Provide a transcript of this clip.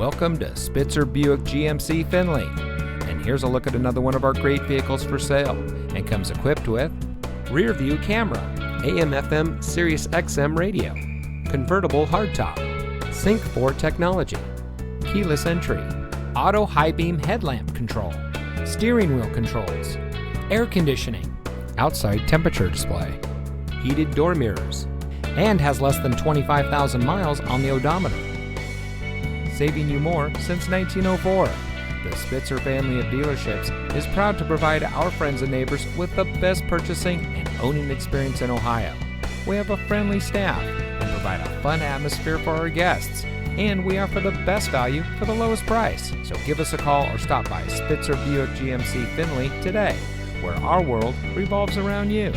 Welcome to Spitzer Buick GMC Findlay. And here's a look at another one of our great vehicles for sale, and comes equipped with rear view camera, AM/FM Sirius XM radio, convertible hardtop, Sync 4 technology, keyless entry, auto high beam headlamp control, steering wheel controls, air conditioning, outside temperature display, heated door mirrors, and has less than 25,000 miles on the odometer. Saving you more since 1904. The Spitzer family of dealerships is proud to provide our friends and neighbors with the best purchasing and owning experience in Ohio. We have a friendly staff and provide a fun atmosphere for our guests, and we offer the best value for the lowest price. So give us a call or stop by Spitzer Buick GMC Findlay today, where our world revolves around you.